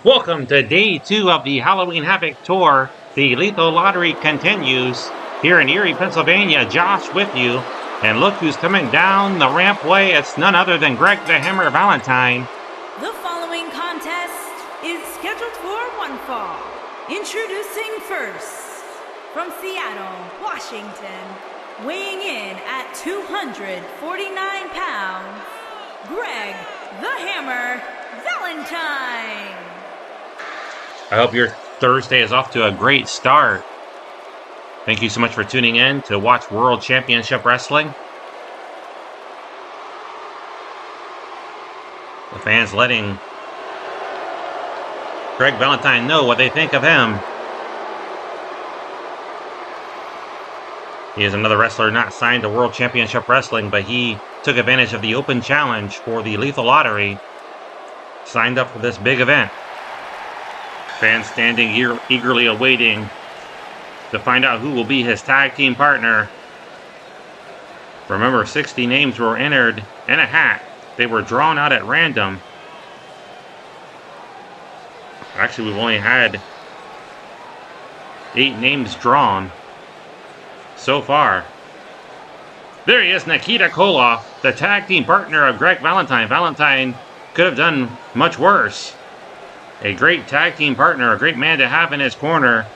Welcome to day 2 of the Halloween Havoc Tour. The Lethal Lottery continues here in Erie, Pennsylvania. Josh with you. And look who's coming down the rampway. It's none other than Greg the Hammer Valentine. The following contest is scheduled for one fall. Introducing first, from Seattle, Washington, weighing in at 249 pounds, Greg the Hammer Valentine. I hope your Thursday is off to a great start. Thank you so much for tuning in to watch World Championship Wrestling. The fans letting Greg Valentine know what they think of him. He is another wrestler not signed to World Championship Wrestling, but he took advantage of the open challenge for the Lethal Lottery, signed up for this big event. Fans standing here eagerly awaiting to find out who will be his tag team partner. Remember, 60 names were entered in a hat. They were drawn out at random. Actually, we've only had 8 names drawn so far. There he is, Nikita Koloff, the tag team partner of Greg Valentine. Valentine could have done much worse. A great tag team partner, a great man to have in his corner.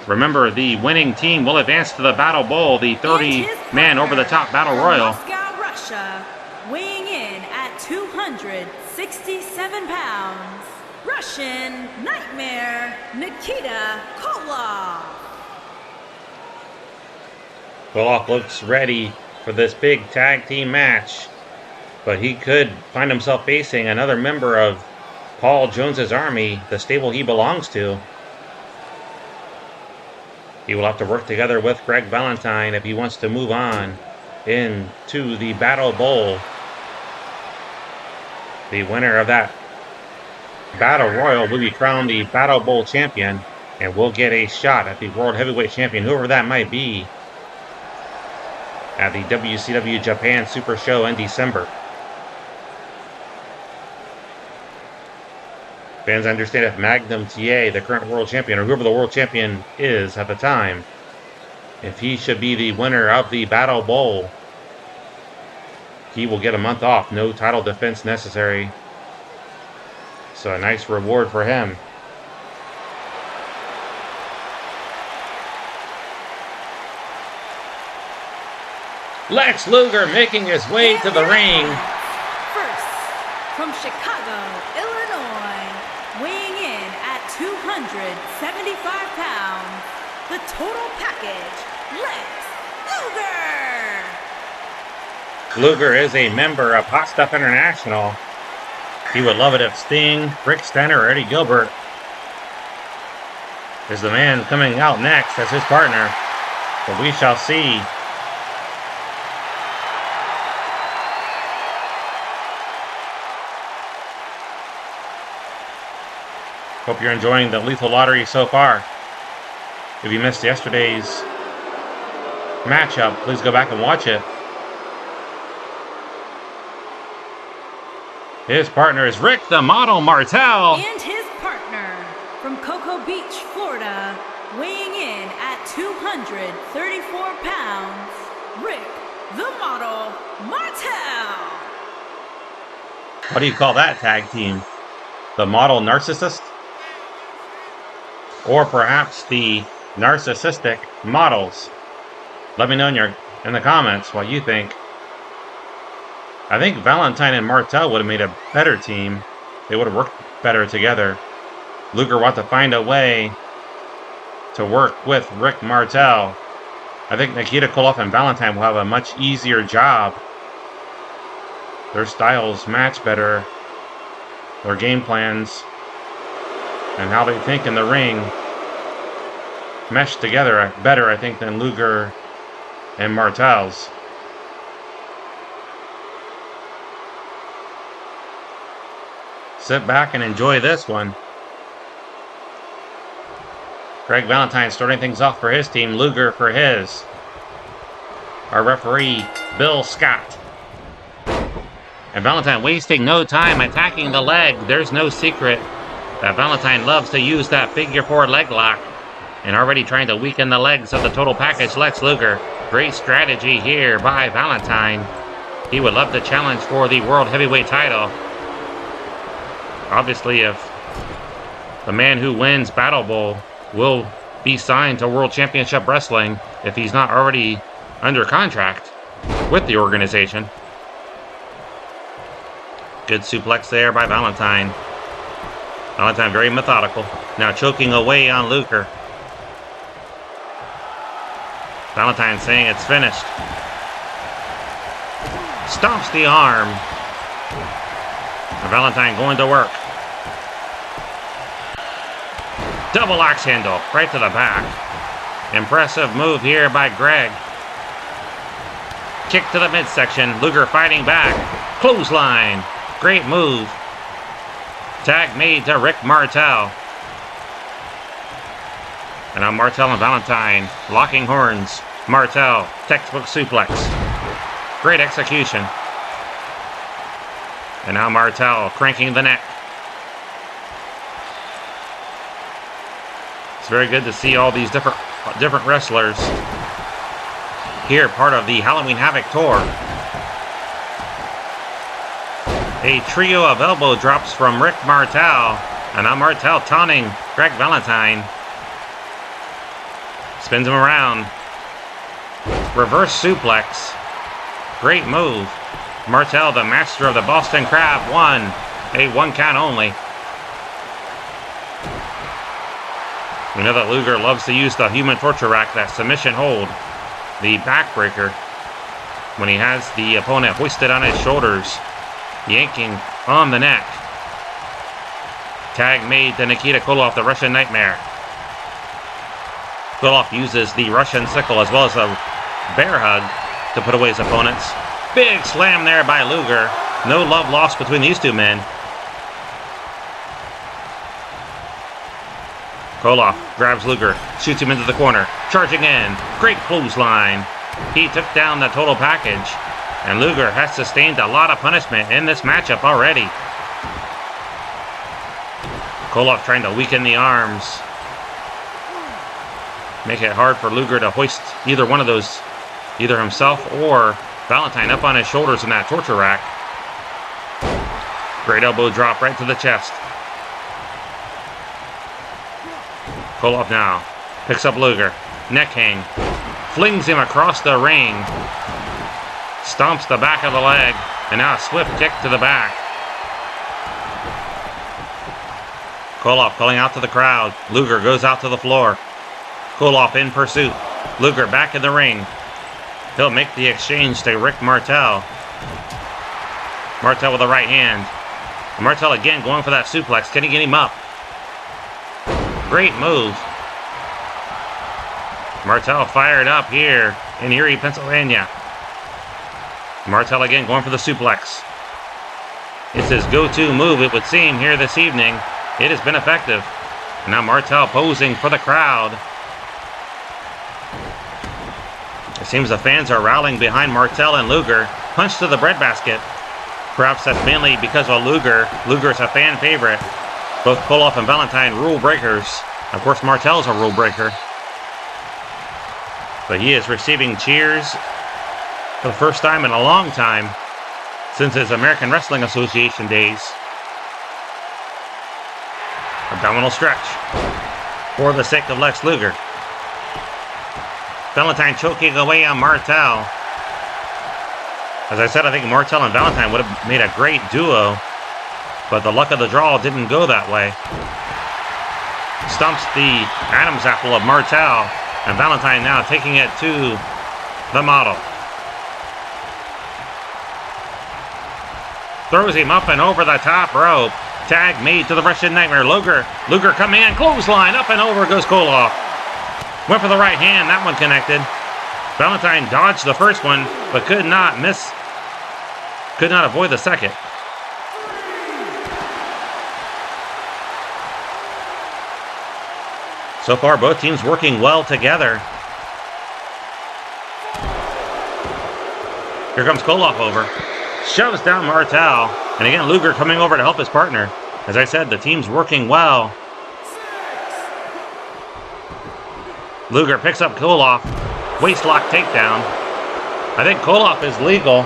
Remember, the winning team will advance to the Battle Bowl, the 30-man over-the-top Battle Royal. Moscow, Russia, weighing in at 267 pounds, Russian Nightmare, Nikita Koloff. Koloff looks ready for this big tag team match, but he could find himself facing another member of Paul Jones's army, the stable he belongs to. He will have to work together with Greg Valentine if he wants to move on into the Battle Bowl. The winner of that Battle Royal will be crowned the Battle Bowl champion and will get a shot at the World Heavyweight Champion, whoever that might be, at the WCW Japan Super Show in December. Fans understand if Magnum TA, the current world champion, or whoever the world champion is at the time, if he should be the winner of the Battle Bowl, he will get a month off, no title defense necessary. So a nice reward for him. Lex Luger making his way to the ring. First, from Chicago, Illinois, weighing in at 275 pounds, the total package, Lex Luger. Luger is a member of Hot Stuff International. He would love it if Sting, Rick Steiner, or Eddie Gilbert is the man coming out next as his partner. But we shall see. Hope you're enjoying the Lethal Lottery so far. If you missed yesterday's matchup, please go back and watch it. His partner is Rick the Model Martel. And his partner, from Cocoa Beach, Florida, weighing in at 234 pounds, Rick the Model Martel. What do you call that tag team? The Model Narcissist? Or perhaps the Narcissistic Models? Let me know in the comments what you think. I think Valentine and Martel would have made a better team. They would have worked better together. Luger will have to find a way to work with Rick Martel. I think Nikita Koloff and Valentine will have a much easier job. Their styles match better. Their game plans and how they think in the ring mesh together better, I think, than Luger and Martel's. Sit back and enjoy this one. Greg Valentine starting things off for his team, Luger for his. Our referee, Bill Scott. And Valentine wasting no time attacking the leg. There's no secret. that Valentine loves to use that figure 4 leg lock, and already trying to weaken the legs of the total package Lex Luger. Great strategy here by Valentine. He would love to challenge for the World Heavyweight title. Obviously, if the man who wins Battle Bowl will be signed to World Championship Wrestling if he's not already under contract with the organization. Good suplex there by Valentine. Valentine very methodical. Now choking away on Luger. Valentine saying it's finished. Stomps the arm. And Valentine going to work. Double axe handle right to the back. Impressive move here by Greg. Kick to the midsection. Luger fighting back. Clothesline. Great move. Tag made to Rick Martel. And now Martel and Valentine locking horns. Martel, textbook suplex. Great execution. And now Martel cranking the neck. It's very good to see all these different wrestlers here, part of the Halloween Havoc tour. A trio of elbow drops from Rick Martel. And now Martel taunting Greg Valentine. Spins him around. Reverse suplex. Great move. Martel, the master of the Boston Crab, won. A 1 count only. We know that Luger loves to use the human torture rack, that submission hold, the backbreaker, when he has the opponent hoisted on his shoulders, yanking on the neck. Tag made to Nikita Koloff, the Russian Nightmare. Koloff uses the Russian sickle as well as a bear hug to put away his opponents. Big slam there by Luger. No love lost between these two men. Koloff grabs Luger, shoots him into the corner, charging in. Great clothesline. He took down the total package, and Luger has sustained a lot of punishment in this matchup already. Koloff trying to weaken the arms. Make it hard for Luger to hoist either one of those, either himself or Valentine, up on his shoulders in that torture rack. Great elbow drop right to the chest. Koloff now picks up Luger. Neck hang. Flings him across the ring. Stomps the back of the leg. And now a swift kick to the back. Koloff calling out to the crowd. Luger goes out to the floor. Koloff in pursuit. Luger back in the ring. He'll make the exchange to Rick Martel. Martel with the right hand. Martel again going for that suplex. Can he get him up? Great move. Martel fired up here in Erie, Pennsylvania. Martel again going for the suplex. It's his go-to move, it would seem, here this evening. It has been effective. And now Martel posing for the crowd. It seems the fans are rallying behind Martel and Luger. Punch to the breadbasket. Perhaps that's mainly because of Luger. Luger is a fan favorite. Both Koloff and Valentine rule breakers. Of course, Martel's a rule breaker. But he is receiving cheers for the first time in a long time since his American Wrestling Association days. Abdominal stretch for the sake of Lex Luger. Valentine choking away on Martel. As I said, I think Martel and Valentine would have made a great duo, but the luck of the draw didn't go that way. Stumps the Adam's apple of Martel, and Valentine now taking it to the model. Throws him up and over the top rope. Tag made to the Russian Nightmare. Luger coming in, clothesline, up and over goes Koloff. Went for the right hand, that one connected. Valentine dodged the first one, but could not avoid the second. So far, both teams working well together. Here comes Koloff over. Shoves down Martel. And again, Luger coming over to help his partner. As I said, the team's working well. Luger picks up Koloff. Waistlock takedown. I think Koloff is legal.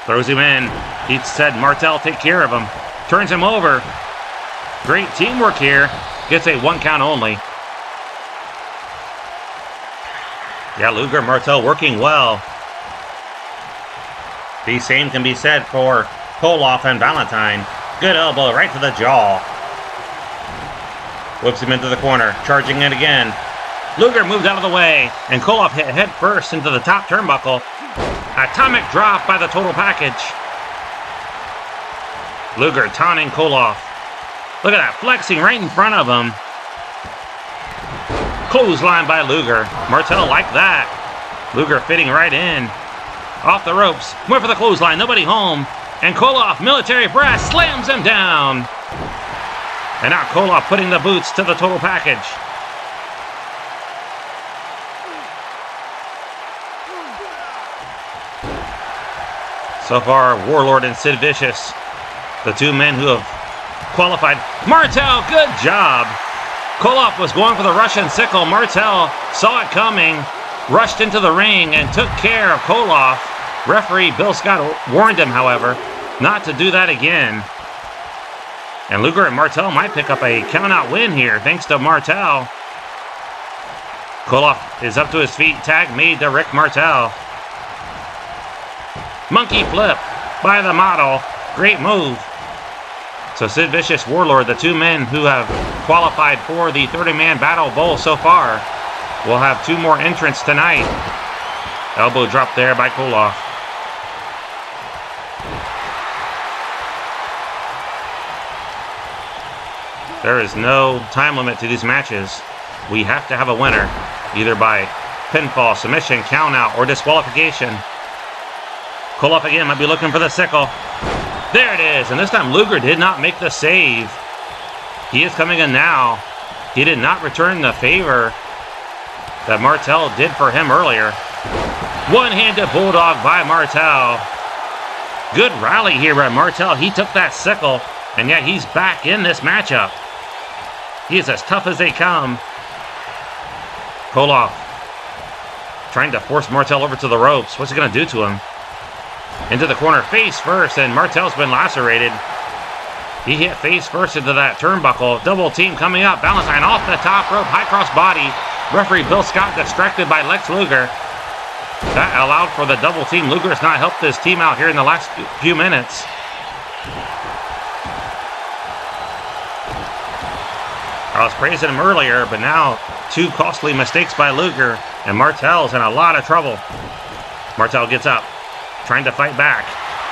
Throws him in. He said Martel take care of him. Turns him over. Great teamwork here. Gets a 1 count only. Yeah, Luger and Martel working well. The same can be said for Koloff and Valentine. Good elbow right to the jaw. Whips him into the corner. Charging it again. Luger moved out of the way. And Koloff hit head first into the top turnbuckle. Atomic drop by the total package. Luger taunting Koloff. Look at that, flexing right in front of him. Clothesline by Luger. Martel like that. Luger fitting right in. Off the ropes. Went for the clothesline. Nobody home. And Koloff, military press, slams him down. And now Koloff putting the boots to the total package. So far, Warlord and Sid Vicious, the two men who have qualified. Martel, good job. Koloff was going for the Russian sickle. Martel saw it coming, rushed into the ring, and took care of Koloff. Referee Bill Scott warned him, however, not to do that again. And Luger and Martel might pick up a count-out win here, thanks to Martel. Koloff is up to his feet. Tag made to Rick Martel. Monkey flip by the model. Great move. So Sid Vicious, Warlord, the two men who have qualified for the 30-man Battle Bowl so far, will have 2 more entrants tonight. Elbow drop there by Koloff. There is no time limit to these matches. We have to have a winner, either by pinfall, submission, countout, or disqualification. Koloff again might be looking for the sickle. There it is, and this time Luger did not make the save. He is coming in now. He did not return the favor that Martel did for him earlier. One-handed bulldog by Martel. Good rally here by Martel. He took that sickle, and yet he's back in this matchup. He is as tough as they come. Koloff trying to force Martel over to the ropes. What's he going to do to him? Into the corner, face first, and Martel's been lacerated. He hit face first into that turnbuckle. Double team coming up. Valentine off the top rope, high cross body. Referee Bill Scott distracted by Lex Luger. That allowed for the double team. Luger has not helped his team out here in the last few minutes. I was praising him earlier, but now 2 costly mistakes by Luger, and Martel's in a lot of trouble. Martel gets up, trying to fight back.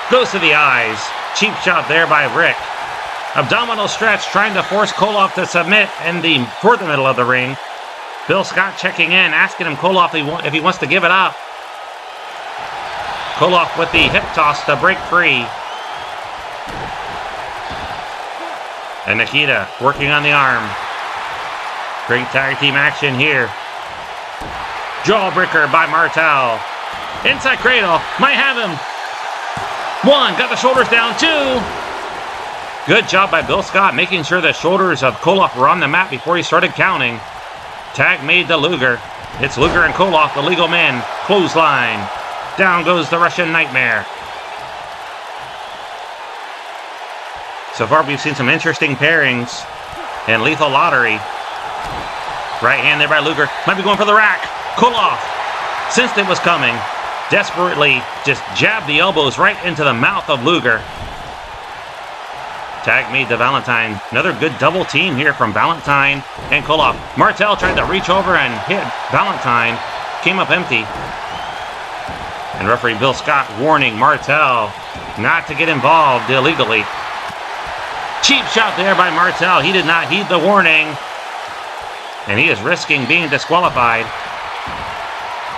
Goes to the eyes. Cheap shot there by Rick. Abdominal stretch, trying to force Koloff to submit toward the middle of the ring. Bill Scott checking in, asking him Koloff if he wants to give it up. Koloff with the hip toss to break free. And Nikita working on the arm. Great tag team action here. Jawbreaker by Martel. Inside cradle. Might have him. 1. Got the shoulders down. 2. Good job by Bill Scott making sure the shoulders of Koloff were on the mat before he started counting. Tag made to Luger. It's Luger and Koloff, the legal men. Clothesline. Down goes the Russian Nightmare. So far we've seen some interesting pairings in Lethal Lottery. Right hand there by Luger. Might be going for the rack. Koloff sensed it was coming. Desperately just jabbed the elbows right into the mouth of Luger. Tag made to Valentine. Another good double team here from Valentine and Koloff. Martel tried to reach over and hit Valentine. Came up empty. And referee Bill Scott warning Martel not to get involved illegally. Cheap shot there by Martel. He did not heed the warning. And he is risking being disqualified.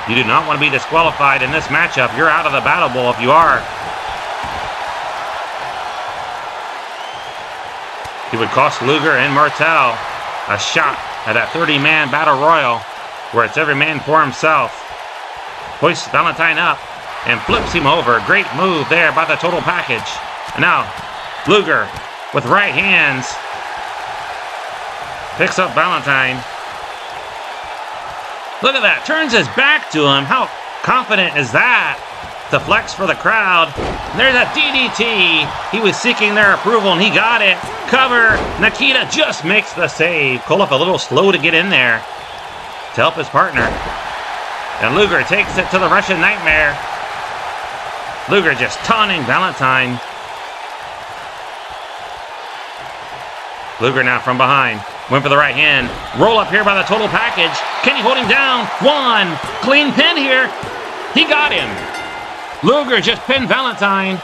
You do not want to be disqualified in this matchup. You're out of the Battle Bowl if you are. He would cost Luger and Martel a shot at that 30-man Battle Royal where it's every man for himself. Hoists Valentine up. and flips him over. Great move there by the Total Package. And now, Luger with right hands picks up Valentine. Look at that. Turns his back to him. How confident is that? To flex for the crowd. There's a DDT. He was seeking their approval, and he got it. Cover. Nikita just makes the save. Koloff a little slow to get in there to help his partner. And Luger takes it to the Russian Nightmare. Luger just taunting Valentine. Luger now from behind. Went for the right hand. Roll up here by the Total Package. Can he hold him down? One. Clean pin here. He got him. Luger just pinned Valentine.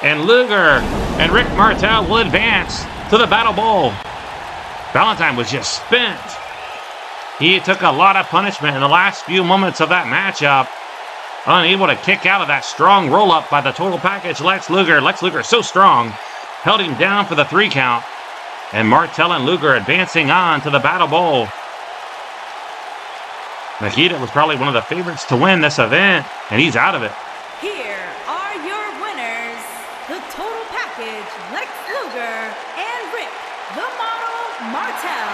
And Luger and Rick Martel will advance to the Battle Bowl. Valentine was just spent. He took a lot of punishment in the last few moments of that matchup. Unable to kick out of that strong roll-up by the Total Package. Lex Luger so strong. Held him down for the 3 count. And Martel and Luger advancing on to the Battle Bowl. Nikita was probably one of the favorites to win this event, and he's out of it. Here are your winners, the Total Package, Lex Luger, and Rick, the Model, Martel.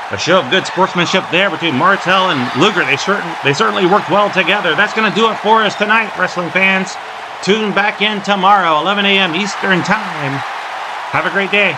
A show of good sportsmanship there between Martel and Luger. They certainly worked well together. That's going to do it for us tonight, wrestling fans. Tune back in tomorrow, 11 a.m. Eastern Time. Have a great day.